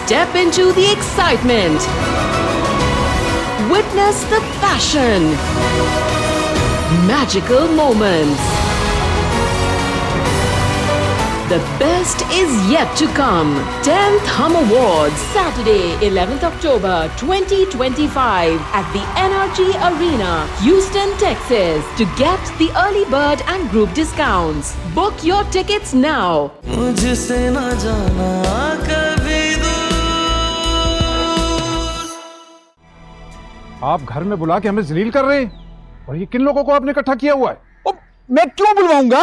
Step into the excitement. Witness the passion. Magical moments. The best is yet to come. 10th Hum Awards, Saturday, 11th October 2025 at the NRG Arena, Houston, Texas. To get the early bird and group discounts, book your tickets now. मुझसे न जाना कभी आप घर में बुला के हमें जलील कर रहे हैं और ये किन लोगों को आपने इकट्ठा किया हुआ है? मैं क्यों बुलवाऊंगा?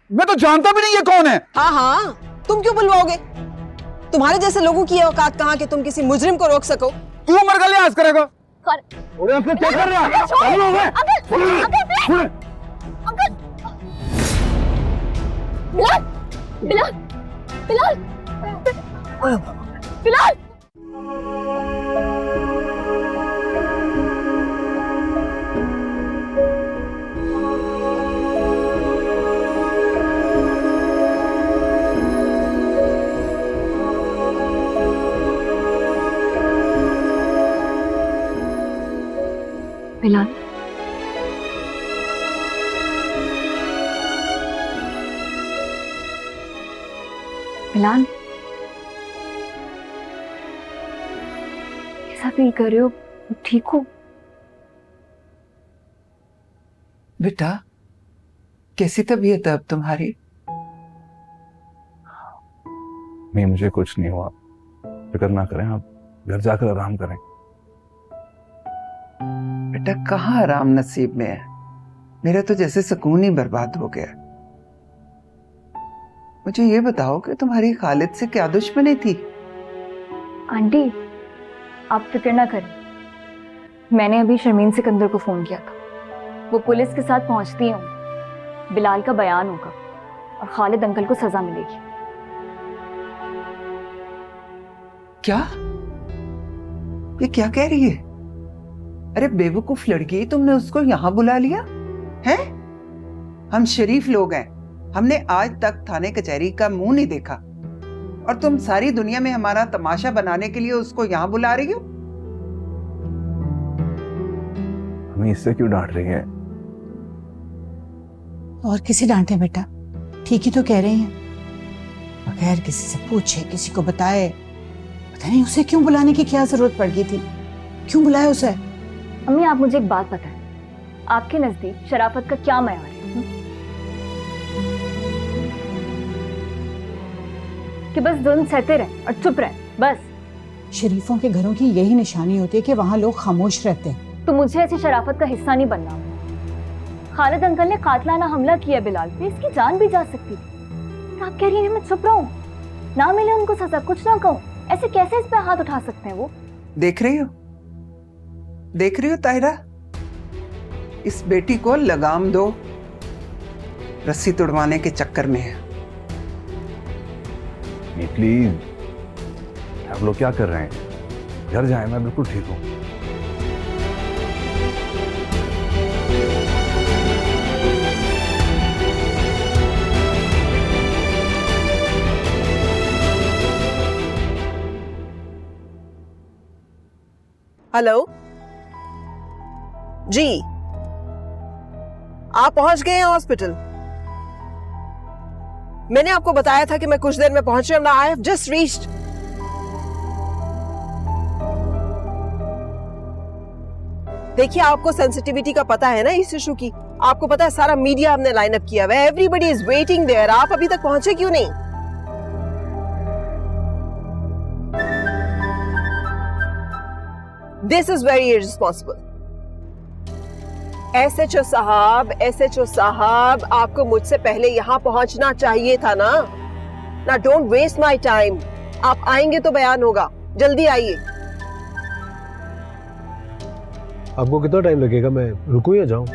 मैं तो जानता भी नहीं ये कौन है। हाँ हाँ, तुम क्यों बुलवाओगे? तुम्हारे जैसे लोगों की औकात कहाँ कि तुम किसी मुजरिम को रोक सको? तू उम्र का लिहाज करेगा? थोड़े हमसे क्या कर रहा है? बिलाल, बिलाल, बिलाल, बिलाल। बिलाल, बिलाल, कैसा फील कर रहे हो? ठीक हो? बेटा, कैसी तबीयत है अब तुम्हारी? नहीं, मुझे कुछ नहीं हुआ, फिक्र ना करें, आप घर जाकर आराम करें। बेटा, कहाँ आराम नसीब में है? मेरा तो जैसे सुकून ही बर्बाद हो गया। मुझे ये बताओ कि तुम्हारी खालिद से क्या दुश्मनी थी? आंटी, आप फिक्र ना करें। मैंने अभी शर्मीन सिकंदर को फोन किया था। वो पुलिस के साथ पहुंचती हूँ, बिलाल का बयान होगा और खालिद अंकल को सजा मिलेगी। क्या? ये क्या कह रही है? अरे बेवकूफ लड़की, तुमने उसको यहाँ बुला लिया है? हम शरीफ लोग हैं, हमने आज तक थाने कचहरी का मुंह नहीं देखा और तुम सारी दुनिया में हमारा तमाशा बनाने के लिए उसको यहाँ बुला रही हो? हमें इससे क्यों डांट रही है? और किसी डांटे बेटा, ठीक ही तो कह रही हैं। बगैर किसी से पूछे, किसी को बताए, पता नहीं उसे क्यों बुलाने की क्या जरूरत पड़ गई थी? क्यों बुलाया उसे? अम्मी, आप मुझे एक बात बताएं, आपके नजदीक शराफत का क्या मयार है? कि बस जुल्म सहते रहें और चुप रहें, बस? शरीफों के घरों की यही निशानी होती है कि वहां लोग खामोश रहते हैं। तो मुझे ऐसी शराफत का हिस्सा नहीं बनना। खालिद अंकल ने कातलाना हमला किया बिलाल पे, इसकी जान भी जा सकती थी। आप कह रही हैं मैं चुप रहूं, ना मिले उनको सजा, कुछ ना कहूं? ऐसे कैसे इस पे हाथ उठा सकते हैं वो? देख रही हो ताहिरा, इस बेटी को लगाम दो, रस्सी तुड़वाने के चक्कर में है। नहीं प्लीज, आप लोग क्या कर रहे हैं? घर जाएं, मैं बिल्कुल ठीक हूँ। हेलो जी, आप पहुंच गए हैं हॉस्पिटल? मैंने आपको बताया था कि मैं कुछ देर में पहुंच रहा हूं। I have just reached. देखिए, आपको सेंसिटिविटी का पता है ना इस इशू की। आपको पता है सारा मीडिया हमने लाइन अप किया हुआ है, एवरीबडी इज वेटिंग देयर। आप अभी तक पहुंचे क्यों नहीं? This is very irresponsible. SHO साहब, आपको मुझसे पहले यहाँ पहुंचना चाहिए था ना। ना, डोंट वेस्ट माय टाइम। आप आएंगे तो बयान होगा, जल्दी आइए। आपको कितना टाइम लगेगा? मैं रुकूं या जाऊं?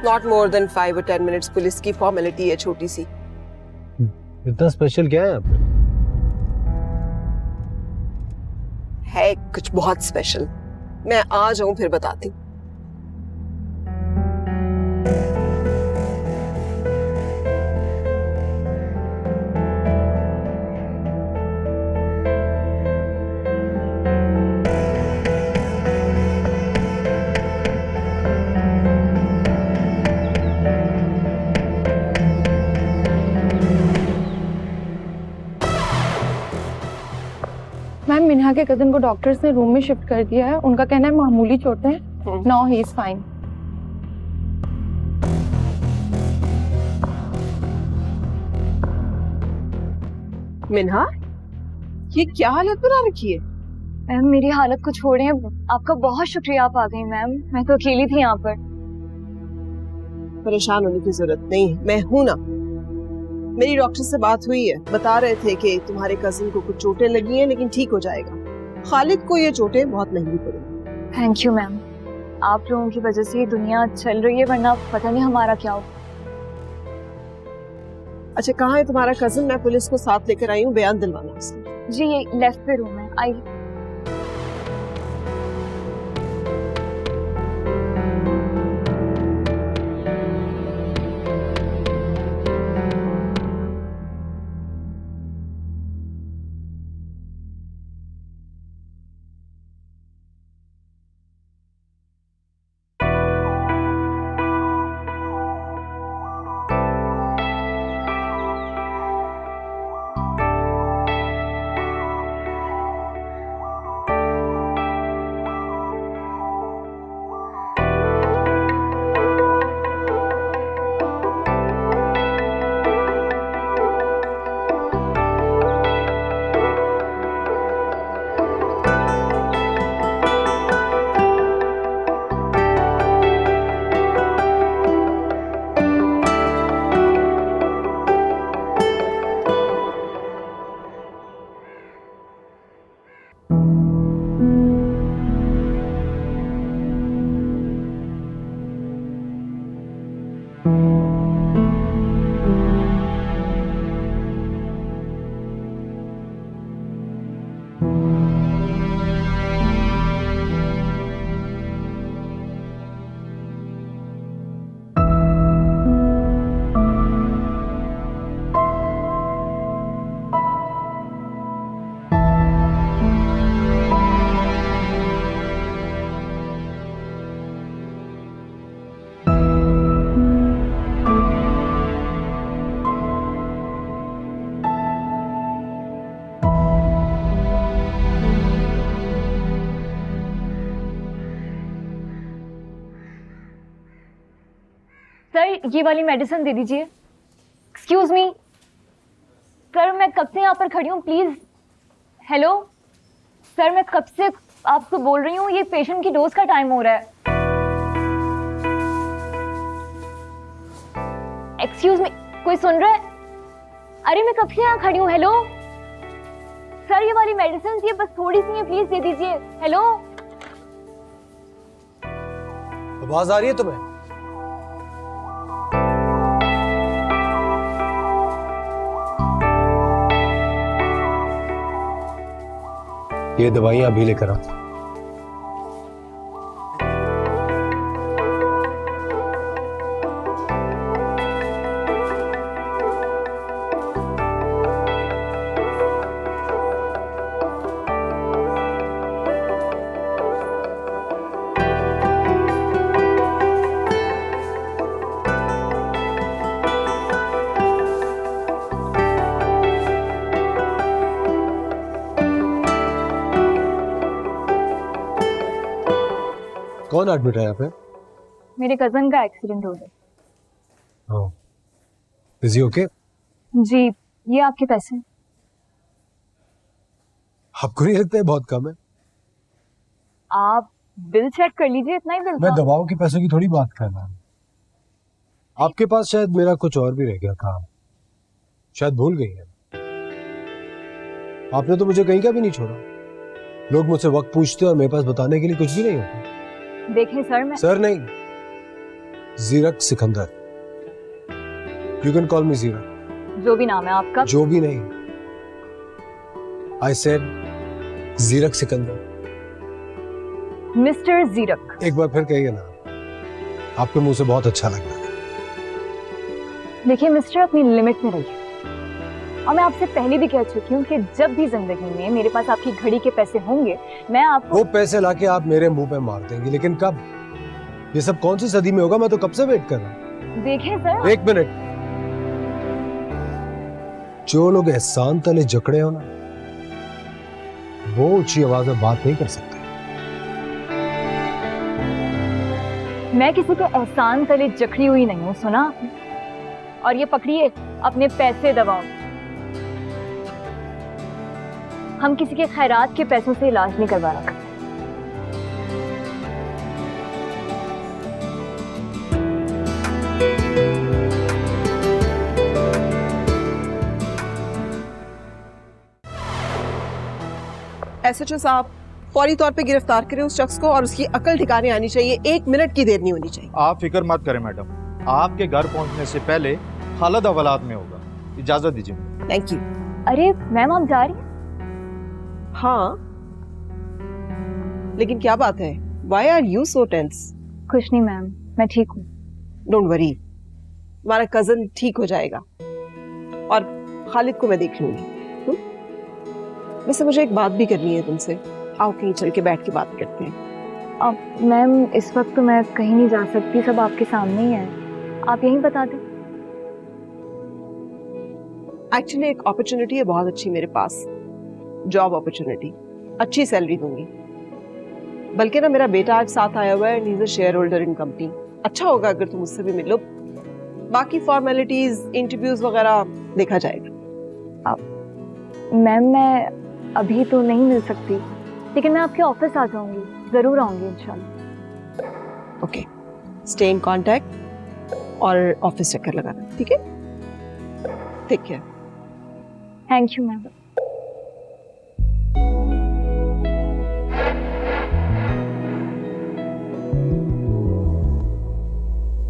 Not more than 5 or 10 minutes. Police की फॉर्मेलिटी है छोटी सी। इतना स्पेशल क्या है आप? है कुछ बहुत स्पेशल। मैं आ जाऊं फिर बताती हूँ। मिन्हा के कजन को डॉक्टर्स ने रूम में शिफ्ट कर दिया है। उनका कहना है मामूली चोटें हैं। Now he is fine. Minha, ये क्या हालत बना रखी है? मैम मेरी हालत को छोड़ें, आपका बहुत शुक्रिया आप आ गई मैम, मैं तो अकेली थी यहाँ पर। परेशान होने की जरूरत नहीं है, मैं हूं ना। मेरी डॉक्टर से बात हुई है, बता रहे थे कि तुम्हारे कजिन को कुछ चोटें लगी हैं लेकिन ठीक हो जाएगा। खालिद को ये चोटें बहुत महंगी पड़ेंगी। थैंक यू मैम, आप लोगों की वजह से ये दुनिया चल रही है, वरना पता नहीं हमारा क्या हो। अच्छा, कहाँ है तुम्हारा कजिन? मैं पुलिस को साथ लेकर आई हूँ, बयान दिलवाना उससे। जी ये लेफ्ट पे रूम है, आई। सर ये वाली मेडिसिन दे दीजिए। एक्सक्यूज मी सर, मैं कब से यहाँ पर खड़ी हूँ, प्लीज। हेलो सर, मैं कब से आपको बोल रही हूँ, ये पेशेंट की डोज का टाइम हो रहा है। एक्सक्यूज मी, कोई सुन रहा है? अरे मैं कब से यहाँ खड़ी हूँ। हेलो सर, ये वाली मेडिसिन ये बस थोड़ी सी है, प्लीज दे दीजिए। हेलो, आवाज आ रही है तुम्हें? ये दवाइयां अभी लेकर आ। कौन एडमिट है यहाँ पे? मेरे कजन का एक्सीडेंट हो गया। Is he okay? जी ये आपके पैसे। आपको नहीं लगता है बहुत कम है? आप बिल चेक कर लीजिए, इतना ही बिल मैं था। दवाओं के पैसों की थोड़ी बात कर रहा हूँ। आपके पास शायद मेरा कुछ और भी रह गया था, शायद भूल गई है। आपने तो मुझे कहीं का भी नहीं छोड़ा। लोग मुझसे वक्त पूछते और मेरे पास बताने के लिए कुछ भी नहीं होता। देखें सर, मैं सर नहीं, Zeerak Sikandar. You can call me Zeerak. जो भी नाम है आपका। जो भी नहीं, I said Zeerak Sikandar. Mister Zeerak. एक बार फिर कहिए ना, आपके मुंह से बहुत अच्छा लग रहा है। देखिए मिस्टर, अपनी लिमिट में रहिए। और मैं आपसे पहले भी कह चुकी हूँ कि जब भी जिंदगी में मेरे पास आपकी घड़ी के पैसे होंगे, मैं आपको वो पैसे लाके आप मेरे मुंह पे मार देंगे, लेकिन कब? ये सब कौन सी सदी में होगा? मैं तो कब से वेट कर रहा हूँ। देखें सर, एक मिनट, जो लोग एहसान तले जकड़े हो ना, वो ऊंची आवाज में बात नहीं कर सकते। मैं किसी के एहसान तले जकड़ी हुई नहीं हूँ, सुना आपने? और ये पकड़िए अपने पैसे दबाओ। हम किसी के खैरात के पैसों से इलाज नहीं करवा रहा। एसएचओ साहब, फौरी तौर पे गिरफ्तार करें उस शख्स को और उसकी अकल ठिकाने आनी चाहिए। 1 मिनट की देर नहीं होनी चाहिए। आप फिक्र मत करें मैडम, आपके घर पहुंचने से पहले हालत अवलाद में होगा। इजाजत दीजिए। Thank you. अरे मैम, आप जा रही हैं? हाँ, लेकिन क्या बात है? Why are you so tense? कुछ नहीं मैम, मैं ठीक हूँ। डोंट वरी, हमारा कजन ठीक हो जाएगा और खालिद को मैं देख लूंगी। वैसे मुझे एक बात भी करनी है तुमसे। आओ कहीं चल के बैठ के बात करते हैं। अब मैम, इस वक्त तो मैं कहीं नहीं जा सकती, सब आपके सामने ही है। आप यहीं बता दें। एक्चुअली एक अपॉर्चुनिटी है बहुत अच्छी मेरे पास, जॉब अपॉर्चुनिटी, अच्छी सैलरी दूंगी। बल्कि ना मेरा बेटा आज साथ आया हुआ है and he is a share holder in company. अच्छा होगा अगर तुम उससे भी मिलो। बाकी फॉर्मेलिटीज, इंटरव्यूज वगैरह देखा जाएगा। मैम, मैं अभी तो नहीं मिल सकती, लेकिन मैं आपके ऑफिस आ जाऊंगी, जरूर आऊंगी इंशाल्लाह। ओके, स्टे इन कांटेक्ट और ऑफिस चक्कर लगाना, ठीक है? Take care. Thank you ma'am.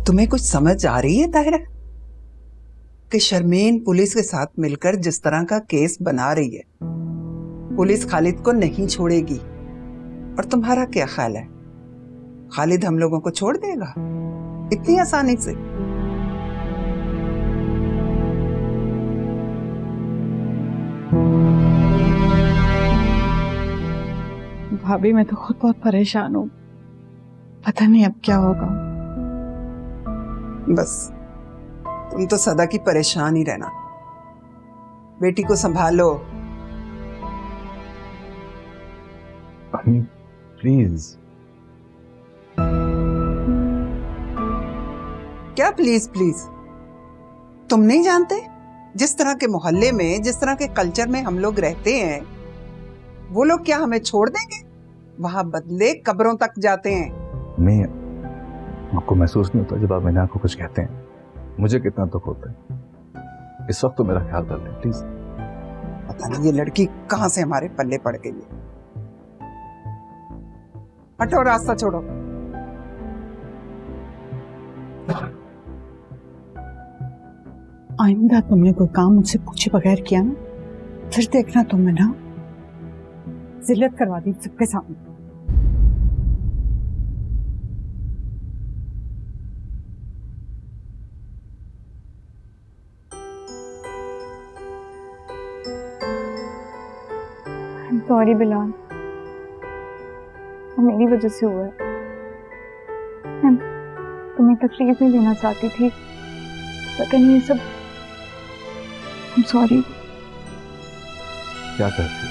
तुम्हें कुछ समझ आ रही है ताहिरा कि शर्मीन पुलिस के साथ मिलकर जिस तरह का केस बना रही है, पुलिस खालिद को नहीं छोड़ेगी। और तुम्हारा क्या ख्याल है, खालिद हम लोगों को छोड़ देगा इतनी आसानी से? भाभी, मैं तो खुद बहुत परेशान हूँ, पता नहीं अब क्या होगा। बस तुम तो सदा की परेशान ही रहना। बेटी को संभालो। प्लीज। क्या प्लीज प्लीज? तुम नहीं जानते जिस तरह के मोहल्ले में, जिस तरह के कल्चर में हम लोग रहते हैं, वो लोग क्या हमें छोड़ देंगे? वहां बदले कब्रों तक जाते हैं। नहीं, आपको महसूस नहीं होता जब आप मैंने आपको कुछ कहते हैं मुझे कितना दुख होता है? इस वक्त तो मेरा ख्याल कर लें प्लीज। पता नहीं ये लड़की कहां से हमारे पल्ले पड़ गई है। हटो, रास्ता छोड़ो। आइंदा तुमने कोई काम मुझसे पूछे बगैर किया ना, फिर देखना तुमने ना जिल्लत करवा दी सबके सामने। सॉरी बिलाल, मेरी वजह से हुआ है। मैं तुम्हें तकलीफ नहीं देना चाहती थी, पता नहीं ये सब। I'm sorry। क्या करती?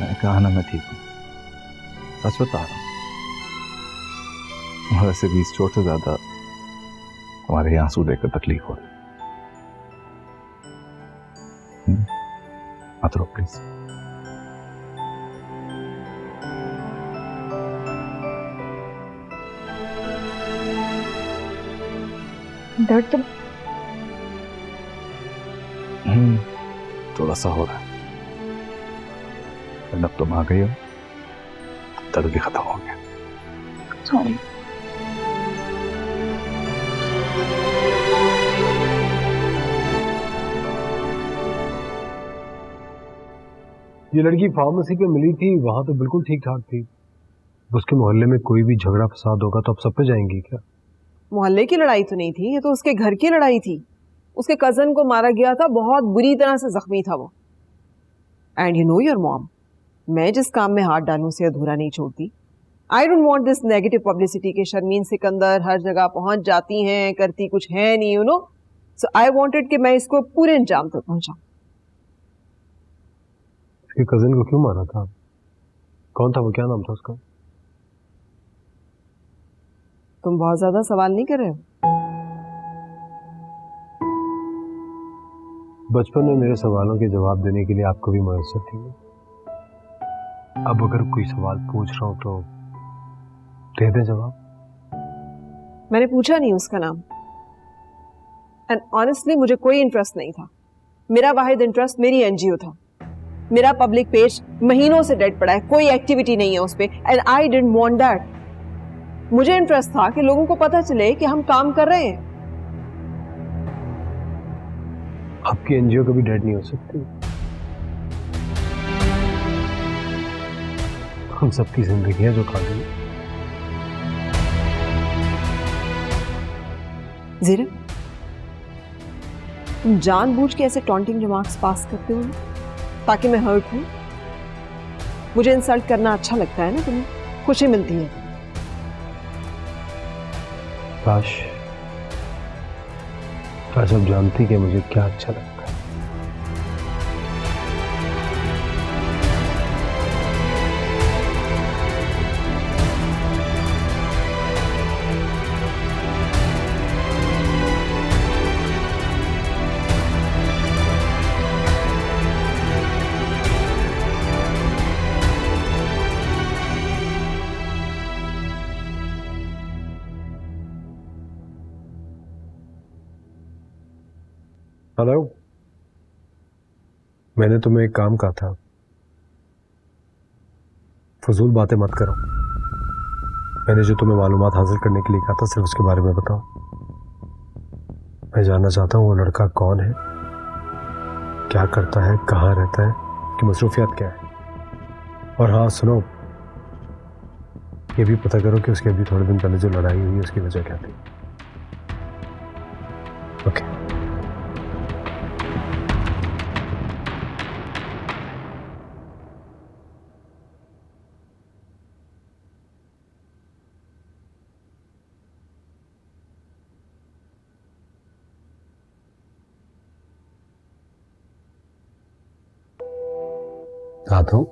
मैंने कहा ना मैं ठीक हूँ, सच बता रहा हूँ। वैसे भी इस चोट से ज्यादा हमारे आंसू देखकर तकलीफ हो रही। मत रो प्लीज। दर्द तो थोड़ा सा हो रहा है, अब तुम आ गई हो, दर्द भी खत्म हो गया। सॉरी। ये लड़की फार्मेसी पे मिली थी, वहां तो बिल्कुल ठीक ठाक थी। उसके मोहल्ले में कोई भी झगड़ा फसाद होगा तो अब सब पे जाएंगी क्या? मोहल्ले की लड़ाई तो नहीं थी, ये तो उसके घर की लड़ाई थी। उसके कजन को मारा गया था, बहुत बुरी तरह से जख्मी था वो। And you know your mom, मैं जिस काम में हाथ डालूं उसे अधूरा नहीं छोड़ती। I don't want this negative publicity के शर्मीन सिकंदर हर जगह पहुंच जाती हैं, करती कुछ है नहीं, you know. So I wanted कि मैं इसको पूरे अंजाम तक पहुंचाऊं। उसके कजिन को क्यों मारा था? कौन था वो? क्या नाम था उसका? तुम बहुत ज्यादा सवाल नहीं कर रहे हो? बचपन में मेरे सवालों के जवाब देने के लिए आपको भी मुयस्सर थी। अब अगर कोई सवाल पूछ रहा हूं तो दे दे जवाब। मैंने पूछा नहीं उसका नाम, एंड ऑनेस्टली मुझे कोई इंटरेस्ट नहीं था। मेरा वाहिद इंटरेस्ट मेरी एनजीओ था। मेरा पब्लिक पेज महीनों से डेड पड़ा है, कोई एक्टिविटी नहीं है उस पे, and I didn't want that. मुझे इंटरेस्ट था कि लोगों को पता चले कि हम काम कर रहे हैं। आपकी एनजीओ कभी डेड नहीं हो सकती। हम सबकी जिंदगी है जो खा गई। जीरा, तुम जानबूझ के ऐसे टॉन्टिंग रिमार्क्स पास करते हो ताकि मैं हर्ट हूं? मुझे इंसल्ट करना अच्छा लगता है ना, तुम्हें खुशी मिलती है। काश अब जानती कि मुझे क्या अच्छा लगता है। हेलो, मैंने तुम्हें एक काम कहा था। फजूल बातें मत करो। मैंने जो तुम्हें मालूमात हासिल करने के लिए कहा था सिर्फ उसके बारे में बताओ। मैं जानना चाहता हूँ वो लड़का कौन है, क्या करता है, कहाँ रहता है, उसकी मसरूफियत क्या है। और हाँ सुनो, ये भी पता करो कि उसके अभी थोड़े दिन पहले जो लड़ाई हुई उसकी वजह क्या थी। ओके। आता हूं।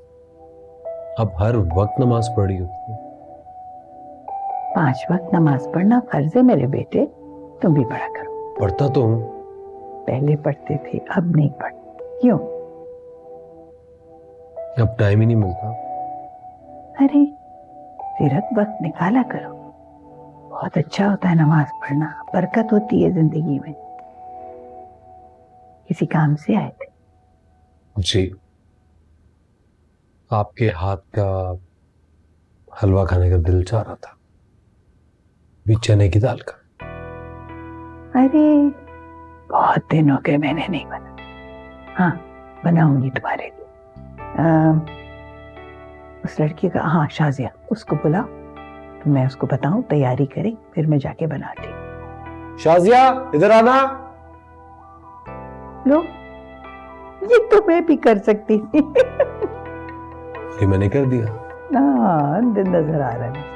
अब हर वक्त नमाज पढ़ी होती है। 5 वक्त नमाज पढ़ना फर्ज है मेरे बेटे, तुम भी पढ़ा करो। पढ़ता तो हूं। पहले पढ़ते थे, अब नहीं पढ़ते। क्यों? अब टाइम ही नहीं मिलता। अरे सीरत वक्त निकाला करो, बहुत अच्छा होता है नमाज पढ़ना, बरकत होती है जिंदगी में। किसी काम से आए थे? जी, आपके हाथ का हलवा खाने का दिल चाह रहा था, भी चने की दाल का। अरे बहुत दिन हो गए मैंने नहीं बना। हाँ बनाऊंगी तुम्हारे लिए। उस लड़की का, हाँ शाजिया, उसको बुलाओ तो मैं उसको बताऊं, तैयारी करे, फिर मैं जाके बनाती। शाजिया इधर आना। लो, ये तो मैं भी कर सकती थी। ये मैंने कर दिया। हाँ दिन नजर आ रहा है।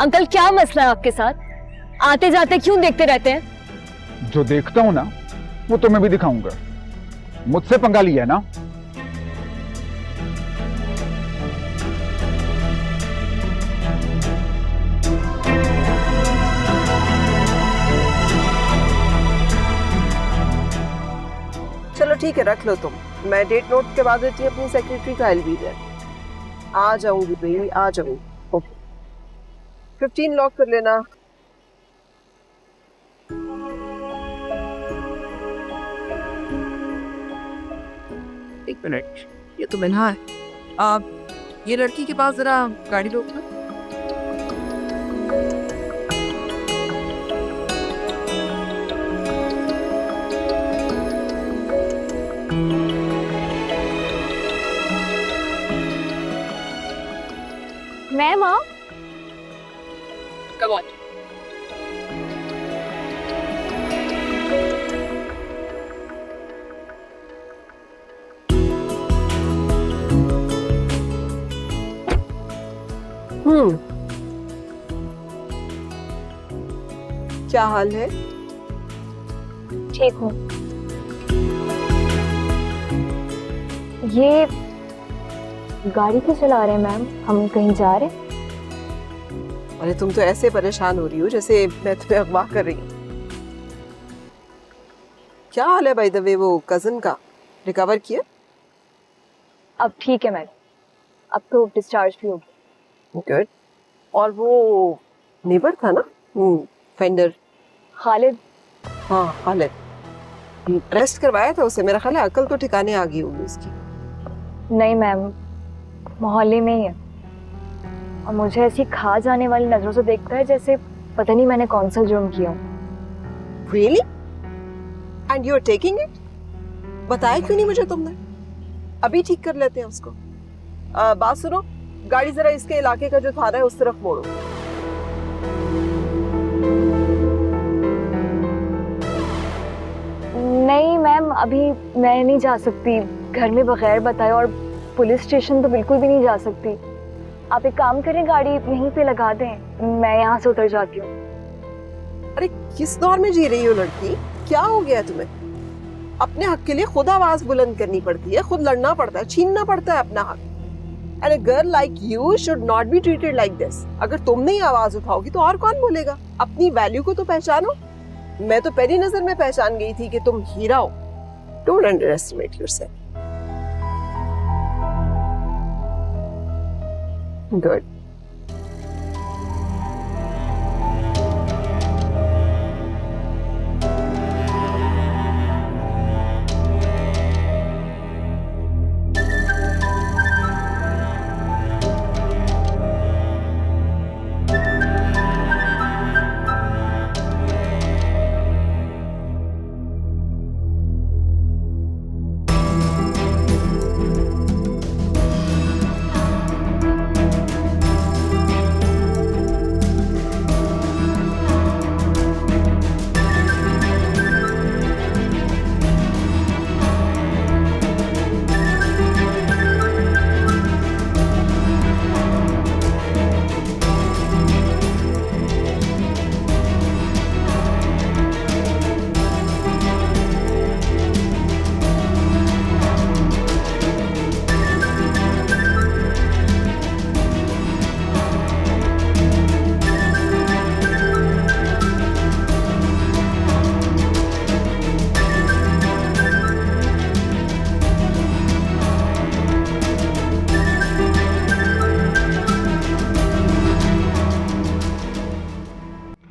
अंकल क्या मसला है आपके साथ? आते जाते क्यों देखते रहते हैं? जो देखता हूं ना वो तुम्हें भी दिखाऊंगा। मुझसे पंगा लिया है ना? चलो ठीक है, रख लो तुम। मैं डेट नोट के बाद देती हूँ अपनी सेक्रेटरी का, एलबी देयर। आ जाऊंगी बेबी, आ जाऊंगी। ओके, 15 लॉक कर लेना। एक मिनट, ये तो मिन्हा है। आप ये लड़की के पास जरा गाड़ी रोकना। मैम आप कम ऑन। क्या हाल है? ठीक हूँ। ये गाड़ी क्यों चला रहे हैं मैम? हम कहीं जा रहे हैं? अरे तुम तो ऐसे परेशान हो रही हो जैसे मैं तुम्हें अगवा कर रही हूँ। क्या हाल है बाय द वे वो कजन का? रिकवर किया? अब ठीक है मैम, अब तो डिस्चार्ज भी होगी। गुड। और वो नेबर था ना, फेंडर, खालिद? हाँ खालिद, रेस्ट करवाया था उसे। मेरा ख्याल है अकल तो ठिकाने आ गई होगी उसकी। नहीं मैम, मोहल्ले में ही है और मुझे ऐसी खा जाने वाली नजरों से देखता है जैसे पता नहीं मैंने कौन सा जुर्म किया। Really? And you are taking it? बताया क्यों नहीं मुझे तुमने? अभी ठीक कर लेते हैं उसको। बात सुनो, गाड़ी जरा इसके इलाके का जो थाना है उस तरफ मोड़ो। नहीं मैम, अभी मैं नहीं जा सकती घर में बगैर बताए, और पुलिस स्टेशन तो बिल्कुल भी नहीं जा सकती। आप एक काम करें, गाड़ी यहीं पे लगा दें, मैं यहाँ से उतर जाती हूँ। अरे किस दौर में जी रही हो लड़की? क्या हो गया तुम्हें? अपने हक के लिए खुद आवाज बुलंद करनी पड़ती है, खुद लड़ना पड़ता है, छीनना पड़ता है अपना हक। And a girl like you should not be treated like this. अगर तुम नहीं आवाज उठाओगी तो और कौन बोलेगा? अपनी वैल्यू को तो पहचानो। मैं तो पहली नजर में पहचान गई थी कि तुम हीरा हो। Don't underestimate yourself. Good.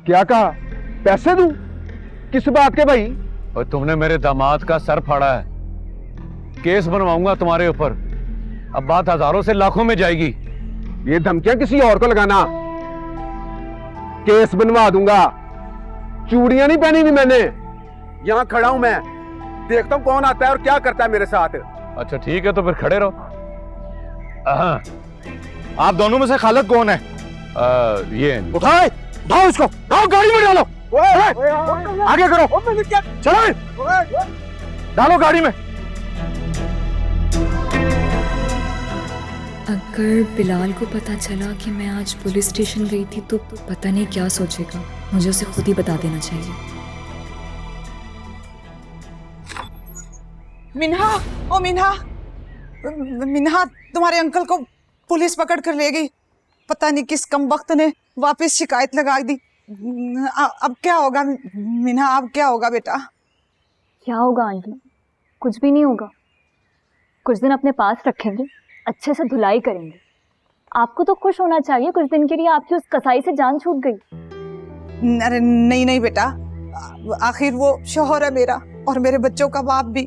क्या कहा? पैसे दूं? किस बात के भाई? और तुमने मेरे दामाद का सर फाड़ा है, केस बनवाऊंगा तुम्हारे ऊपर। अब बात हजारों से लाखों में जाएगी। ये धमकियां किसी और को लगाना, केस बनवा दूंगा। चूड़ियां नहीं पहनी हुई मैंने, यहां खड़ा हूं मैं, देखता हूं कौन आता है और क्या करता है मेरे साथ। अच्छा ठीक है, तो फिर खड़े रहो। आप दोनों में से खालिद कौन है? ये उठाओ इसको, उठाओ, गाड़ी में डालो। आगे करो, चलो डालो गाड़ी में। अगर बिलाल को पता चला कि मैं आज पुलिस स्टेशन गई थी तो पता नहीं क्या सोचेगा। मुझे उसे खुद ही बता देना चाहिए। मिन्हा, ओ मिन्हा, मिन्हा, तुम्हारे अंकल को पुलिस पकड़ कर ले गई। पता नहीं किस कमबख्त ने वापस शिकायत लगा दी। अब क्या होगा मिन्हा? अब क्या होगा बेटा? क्या होगा आंटी? कुछ भी नहीं होगा, कुछ दिन अपने पास रखेंगे, अच्छे से धुलाई करेंगे। आपको तो खुश होना चाहिए, कुछ दिन के लिए आपकी उस कसाई से जान छूट गई। अरे नहीं नहीं बेटा, आखिर वो शौहर है मेरा और मेरे बच्चों का बाप भी।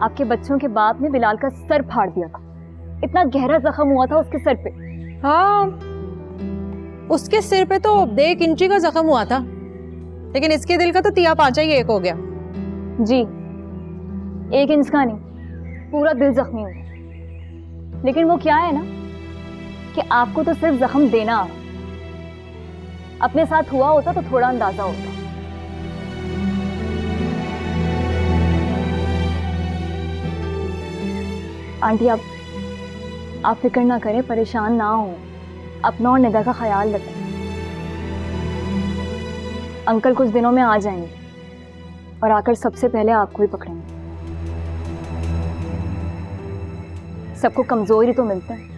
आपके बच्चों के बाप ने बिलाल का सर फाड़ दिया था, इतना गहरा जख्म हुआ था उसके सर पे। हाँ, उसके सिर पे तो 1 इंची का जख्म हुआ था, लेकिन इसके दिल का तो तिया पांचा ही एक हो गया। जी, 1 इंच का नहीं, पूरा दिल जख्मी हुआ। लेकिन वो क्या है ना कि आपको तो सिर्फ जख्म देना, अपने साथ हुआ होता तो थोड़ा अंदाजा होता। आंटी आप फिक्र ना करें, परेशान ना हो, अपना और निदा का ख्याल रखें। अंकल कुछ दिनों में आ जाएंगे और आकर सबसे पहले आपको ही पकड़ेंगे। सबको कमजोरी तो मिलता है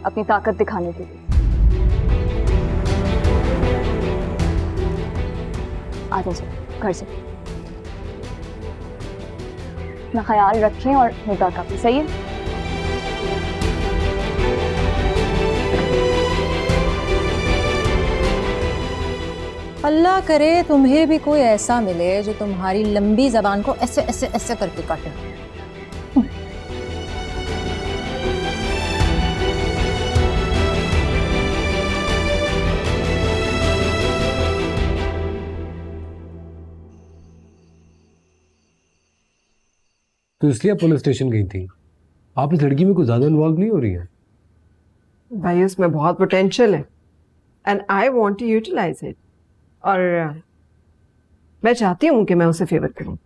अपनी ताकत दिखाने के लिए। आ जाइए घर से, अपना ख्याल रखें और निगाह का भी। सही है? अल्लाह करे तुम्हें भी कोई ऐसा मिले जो तुम्हारी लंबी जबान को ऐसे ऐसे ऐसे करके काटे। तो इसलिए पुलिस स्टेशन गई थी? आप इस लड़की में कुछ ज्यादा इन्वॉल्व नहीं हो रही है? भाई उसमें बहुत पोटेंशियल है and I want to utilise it. और मैं चाहती हूँ कि मैं उसे फेवर करूँ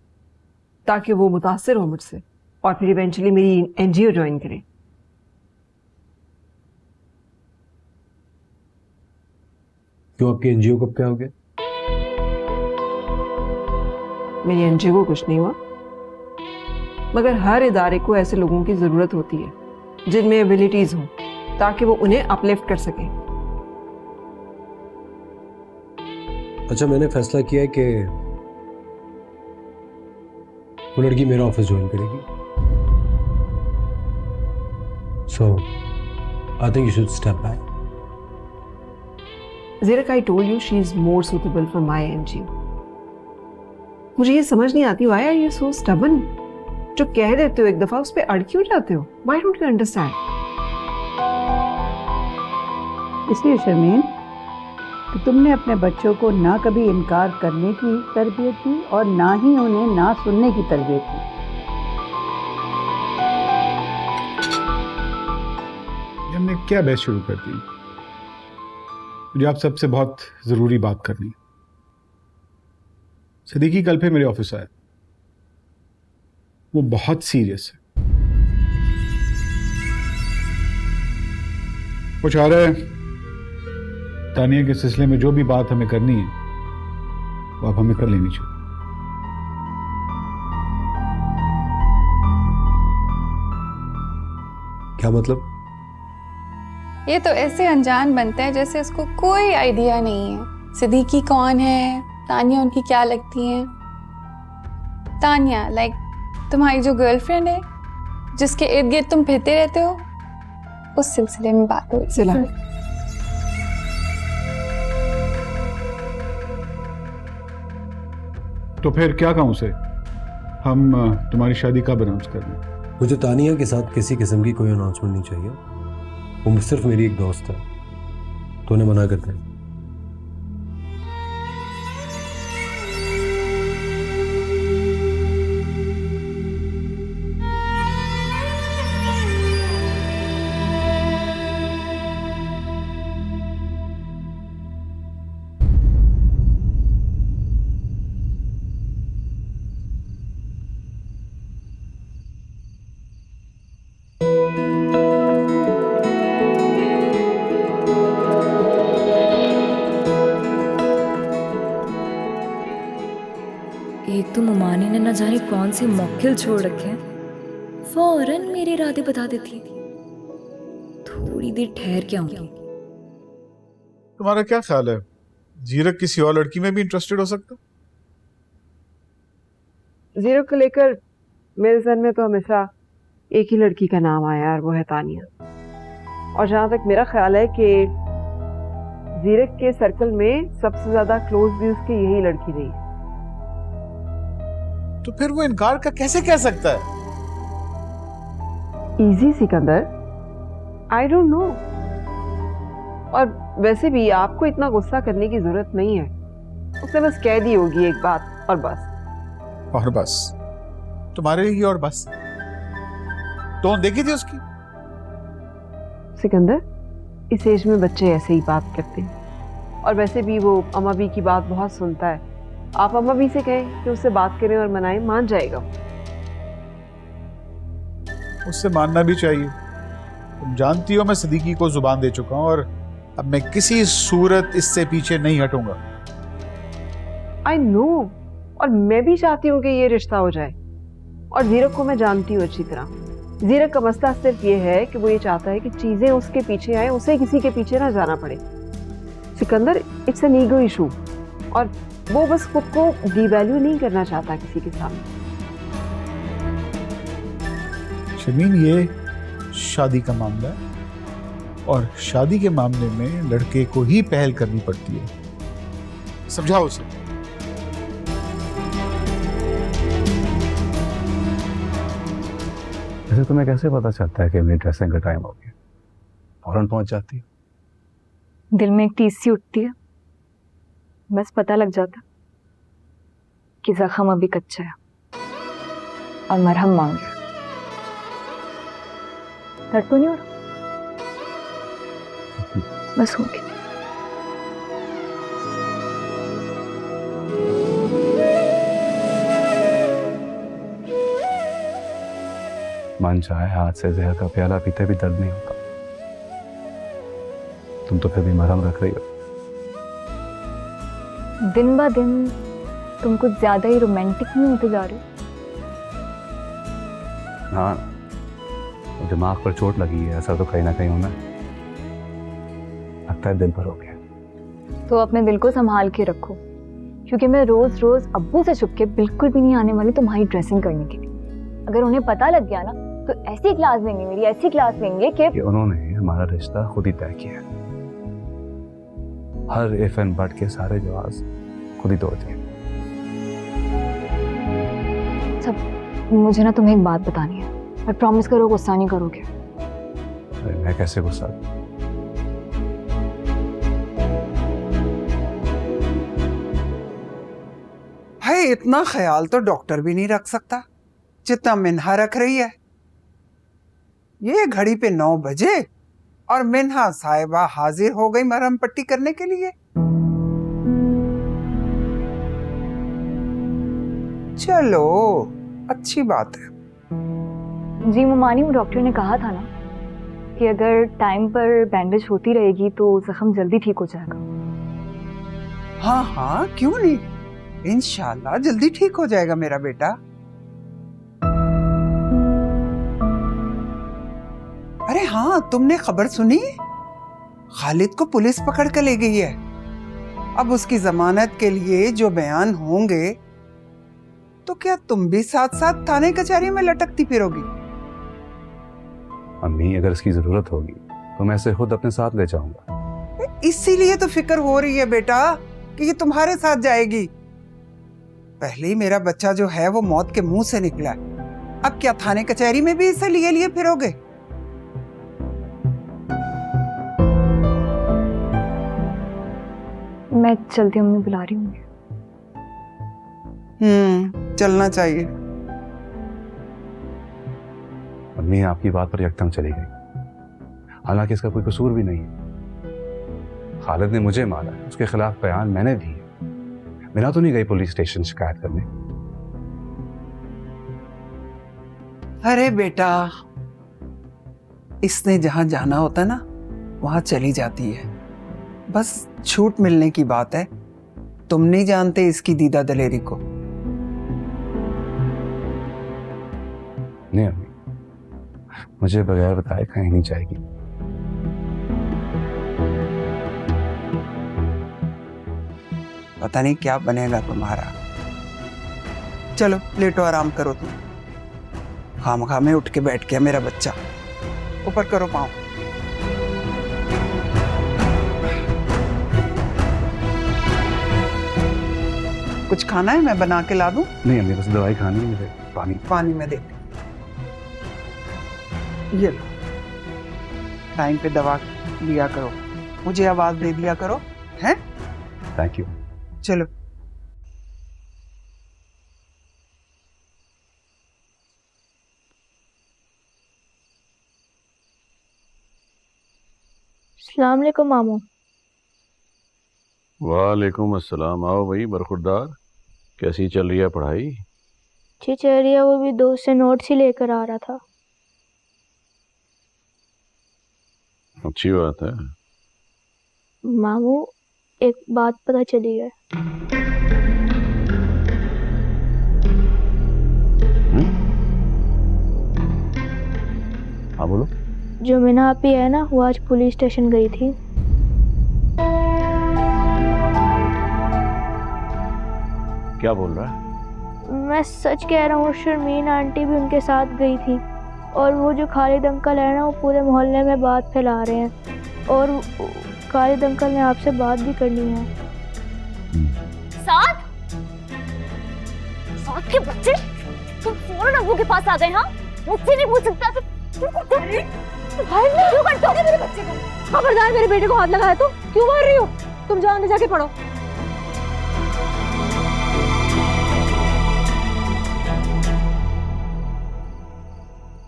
ताकि वो मुतासिर हो मुझसे और फिर इवेंचुअली मेरी एनजीओ ज्वाइन करे। क्यों, आपके एनजीओ कब क्या हो गया? मेरी एनजीओ को कुछ नहीं हुआ, मगर हर इदारे को ऐसे लोगों की जरूरत होती है जिनमें एबिलिटीज हो ताकि वो उन्हें अपलिफ्ट कर सके। अच्छा, मैंने फैसला किया है कि वो लड़की मेरा ऑफिस ज्वाइन करेगी। So I think you should step back. Zeerak, I told you she is more suitable for my NGO. मुझे ये समझ नहीं आती, why are you so stubborn? जो कह देते हो एक दफा उस पे अड़ क्यों जाते हो? Why don't you understand? इसलिए शर्मीन कि तुमने अपने बच्चों को ना कभी इनकार करने की तरबियत दी और ना ही उन्हें ना सुनने की तरबियत दी। हमने क्या बहस शुरू कर दी? मुझे आप सबसे बहुत जरूरी बात करनी है। सदीकी कल फिर मेरे ऑफिस आया, वो बहुत सीरियस है। वो चाह रहा है तानिया के सिलसिले में जो भी बात हमें करनी है वो आप हमें कर लेनी चाहिए। क्या मतलब? ये तो ऐसे अनजान बनता है जैसे उसको कोई आइडिया नहीं है सिद्दीकी कौन है, तानिया उनकी क्या लगती है। तानिया लाइक तुम्हारी जो गर्लफ्रेंड है जिसके इर्द गिर्द तुम फिरते रहते हो, उस सिलसिले में बात हुई। सिला, तो फिर क्या कहूं उसे? हम तुम्हारी शादी कब अनाउंस कर दें? मुझे तानिया के साथ किसी किस्म की कोई अनाउंसमेंट नहीं चाहिए। वो सिर्फ मेरी एक दोस्त है, तो उन्हें मना करते हैं। एक तो मुमानी ने न जाने कौन से मौकिल छोड़ रखे हैं, फौरन मेरे इरादे बता देती। थोड़ी देर ठहर के आऊंगी। तुम्हारा क्या ख्याल है, जीरक किसी और लड़की में भी इंटरेस्टेड हो सकता? ज़ीरक को लेकर मेरे जहन में तो हमेशा एक ही लड़की का नाम आया और वो है तानिया। और जहां तक मेरा ख्याल है कि जीरक के सर्कल में सबसे ज्यादा क्लोज भी उसकी यही लड़की रही। तो फिर वो इनकार का कैसे कह सकता है? Easy Sikandar, I don't know. और वैसे भी आपको इतना गुस्सा करने की जरूरत नहीं है। उसने बस कह दी होगी एक बात और बस। और बस? तुम्हारे लिए और बस? टोन देखी थी उसकी? सिकंदर, इस एज में बच्चे ऐसे ही बात करते हैं। और वैसे भी वो अम्मा भी की बात बहुत सुनता है। आप अम्मा भी से कहें कि उससे बात करें और मनाएं, मान जाएगा। उससे मानना भी चाहिए। तुम जानती हो मैं सिद्दीकी को जुबान दे चुका हूं और अब मैं किसी सूरत इससे पीछे नहीं हटूंगा। आई नो, और मैं भी चाहती हूँ कि ये रिश्ता हो जाए। और जीरक को मैं जानती हूँ अच्छी तरह। जीरक का मसला सिर्फ ये है कि वो ये चाहता है कि चीजें उसके पीछे आए, उसे किसी के पीछे ना जाना पड़े। Sikandar, it's an ego issue और वो बस खुद को डिवैल्यू नहीं करना चाहता किसी के सामने। शमीन, ये शादी का मामला है और शादी के मामले में लड़के को ही पहल करनी पड़ती है। समझाओ उसे। वैसे तुम्हें कैसे पता चलता है कि मेरी ड्रेसिंग का टाइम हो गया? फौरन पहुंच जाती है। दिल में एक टीस सी उठती है, बस पता लग जाता कि जख्म अभी कच्चा है और मरहम मांग रहा है। दर्द तो नहीं हो रहा? बस हो गया। मन चाहे हाथ से जहर का प्याला पीते भी दर्द नहीं होता। तुम तो फिर भी मरहम रख रही हो। दिन ब दिन तुम कुछ ज्यादा ही रोमांटिक नहीं होते जा रहे हो। हाँ, दिमाग पर चोट लगी है, असर तो कहीं ना कहीं होना है। लगता है दिल पर हो गया। तो अपने दिल को संभाल के रखो, क्योंकि मैं रोज रोज अब्बू से छुप के बिल्कुल भी नहीं आने वाली तुम्हारी ड्रेसिंग करने के लिए। अगर उन्हें पता लग गया ना तो ऐसी क्लास देंगे, मेरी ऐसी क्लास देंगे कि उन्होंने हमारा रिश्ता खुद ही तय किया। हर इफ एंड बट के सारे जवाब खुद ही तोड़ दिए। सब मुझे ना तुम्हें एक बात बतानी है, और प्रॉमिस करो गुस्सा नहीं करोगे। अरे मैं कैसे गुस्सा? है इतना ख्याल तो डॉक्टर भी नहीं रख सकता जितना मिन्हा रख रही है। ये घड़ी पे 9 बजे और मिन्हा साहिबा हाजिर हो गई मरहम पट्टी करने के लिए। चलो अच्छी बात है। जी मुमानी, डॉक्टर ने कहा था ना कि अगर टाइम पर बैंडेज होती रहेगी तो जख्म जल्दी ठीक हो जाएगा। हाँ हाँ, क्यों नहीं, इंशाल्लाह जल्दी ठीक हो जाएगा मेरा बेटा। अरे हाँ, तुमने खबर सुनी? खालिद को पुलिस पकड़ कर ले गई है। अब उसकी जमानत के लिए जो बयान होंगे, तो क्या तुम भी साथ साथ थाने कचहरी में लटकती फिरोगी? अम्मी, अगर इसकी जरूरत होगी तो मैं इसे खुद अपने साथ ले जाऊंगा। इसीलिए तो फिक्र हो रही है बेटा कि ये तुम्हारे साथ जाएगी। पहले ही मेरा बच्चा जो है वो मौत के मुंह से निकला है, अब क्या थाने कचहरी में भी इसे लिए लिए फिरोगे? मैं चलती हूँ, मम्मी बुला रही हूँ। चलना चाहिए। अम्मी आपकी बात पर यकदम चली गई, हालांकि इसका कोई कसूर भी नहीं है। खालिद ने मुझे मारा है, उसके खिलाफ बयान मैंने दिए। मेरा तो नहीं गई पुलिस स्टेशन शिकायत करने। अरे बेटा, इसने जहां जाना होता ना वहां चली जाती है, बस छूट मिलने की बात है। तुम नहीं जानते इसकी दीदा दलेरी को। नहीं अम्मी, मुझे बगैर बताए कहीं नहीं जाएगी। पता नहीं क्या बनेगा तुम्हारा। चलो लेटो, आराम करो तुम। खामखा में उठ के बैठ गया मेरा बच्चा। ऊपर करो पाँव। कुछ खाना है, मैं बना के ला दूं? नहीं अम्मी, बस दवाई खानी है मुझे। पानी में दे। ये लो, टाइम पे दवा लिया करो, मुझे आवाज दे दिया करो, हैं? Thank you. चलो। अस्सलाम वालेकुम मामू। वालेकुम अस्सलाम। आओ भाई बरखुरदार, कैसी चल रही है पढ़ाई? अच्छी चल रही है, वो भी दोस्त से नोट्स ही लेकर आ रहा था। अच्छी बात है। मामू एक बात पता चली है। हाँ बोलो। जो मीना आपी है ना, वो आज पुलिस स्टेशन गई थी। क्या बोल रहा है? मैं सच कह रहा हूँ, शर्मीन आंटी भी उनके साथ गई थी। और वो जो खालिद अंकल है ना, वो पूरे मोहल्ले में बात फैला रहे हैं। और खालिद अंकल ने आपसे बात भी करनी है। साथ के बच्चे, तुम फौरन अब्बू के पास आ गए। हाँ, मुझसे नहीं पूछ सकता तो भाई क्यों करते हो मेरे बच्चे को? खबरदार, मेरे बेटे को हाथ लगाया तो क्यों मार रही हो? तुम जाओ अंदर जाके पढ़ो।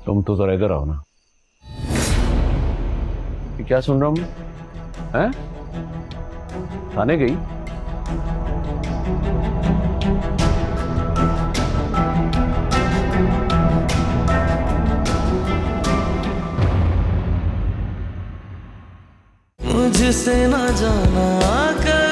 तुम तो जरा इधर आओ ना। ये क्या सुन रहा हूँ मैं? हैं? थाने गई? मुझसे न जाना कर